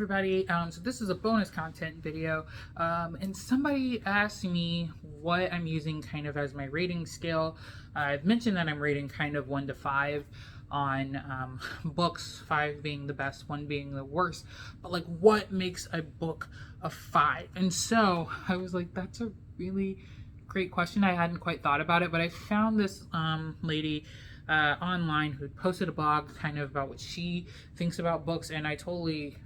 everybody. So this is a bonus content video, and somebody asked me what I'm using kind of as my rating scale. I've mentioned that I'm rating kind of 1 to 5 on books, 5 being the best, 1 being the worst. But like, what makes a book a 5? And so I was like, that's a really great question. I hadn't quite thought about it, but I found this lady online who posted a blog kind of about what she thinks about books, and I totally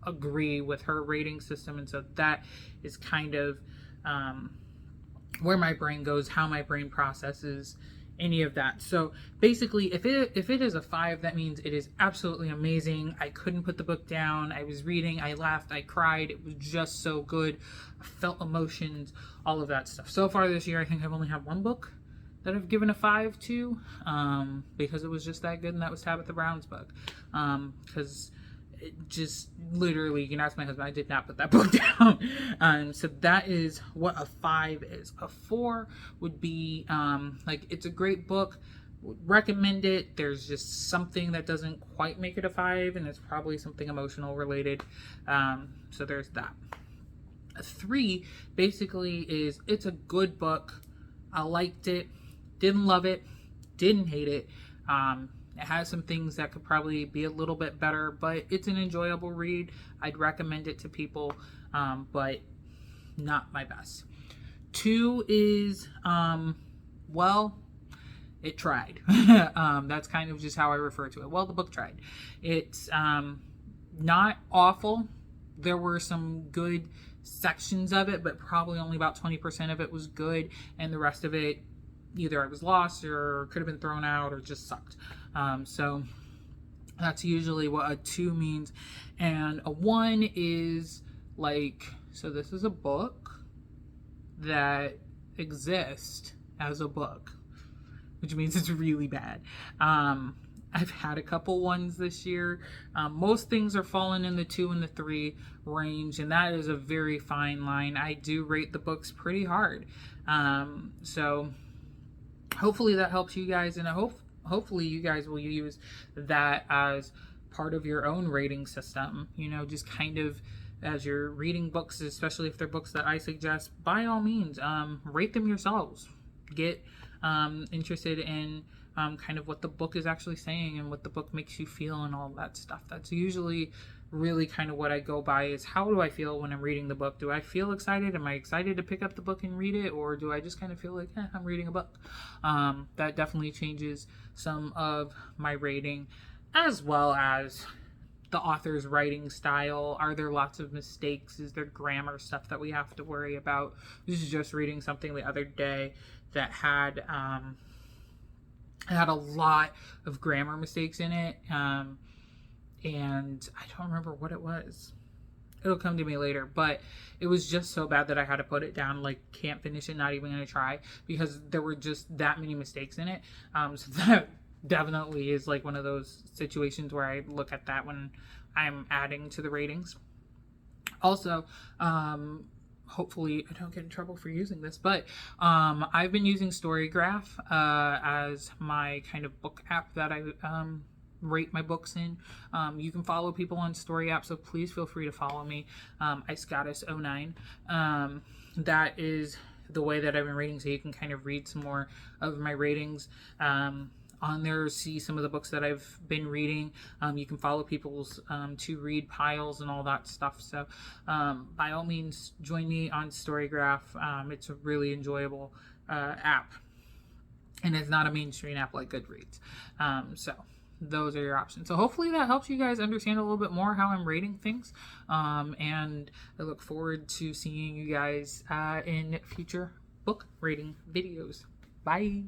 agree with her rating system. And so that is kind of where my brain goes, how my brain processes any of that. So basically, if it is a 5, that means it is absolutely amazing. I couldn't put the book down. I was reading, I laughed, I cried. It was just so good. I felt emotions, all of that stuff. So far this year, I think I've only had 1 book that I've given a 5 to, because it was just that good, and that was Tabitha Brown's book. Because it just literally, you can ask my husband, I did not put that book down. So that is what a 5 is. A 4 would be like, it's a great book, would recommend it. There's just something that doesn't quite make it a 5, and it's probably something emotional related. So there's that. A 3 basically is, it's a good book. I liked it. Didn't love it, didn't hate it. It has some things that could probably be a little bit better, but it's an enjoyable read. I'd recommend it to people, but not my best. 2 is, well, it tried. That's kind of just how I refer to it. Well, the book tried. It's not awful. There were some good sections of it, but probably only about 20% of it was good, and the rest of it, either I was lost or could have been thrown out or just sucked. So that's usually what a 2 means. And a 1 is like, so this is a book that exists as a book, which means it's really bad. I've had a couple ones this year. Most things are falling in the 2 and the 3 range, and that is a very fine line. I do rate the books pretty hard. So hopefully that helps you guys, and hopefully you guys will use that as part of your own rating system. You know, just kind of as you're reading books, especially if they're books that I suggest, by all means, rate them yourselves. Get interested in kind of what the book is actually saying and what the book makes you feel and all that stuff. That's usually really kind of what I go by, is how do I feel when I'm reading the book? Do I feel excited? Am I excited to pick up the book and read it? Or do I just kind of feel like, I'm reading a book? That definitely changes some of my rating, as well as the author's writing style. Are there lots of mistakes? Is there grammar stuff that we have to worry about? This is just reading something the other day that had a lot of grammar mistakes in it. And I don't remember what it was. It'll come to me later, but it was just so bad that I had to put it down. Like, can't finish it, not even gonna try, because there were just that many mistakes in it. So that definitely is like one of those situations where I look at that when I'm adding to the ratings. Also, hopefully I don't get in trouble for using this, but I've been using Storygraph as my kind of book app that I rate my books in. You can follow people on Story app, so please feel free to follow me. iScottus09. That is the way that I've been rating, so you can kind of read some more of my ratings on there, see some of the books that I've been reading. You can follow people's to read piles and all that stuff. So by all means, join me on Storygraph. It's a really enjoyable app, and it's not a mainstream app like Goodreads. So those are your options. So hopefully that helps you guys understand a little bit more how I'm rating things. And I look forward to seeing you guys in future book rating videos. Bye.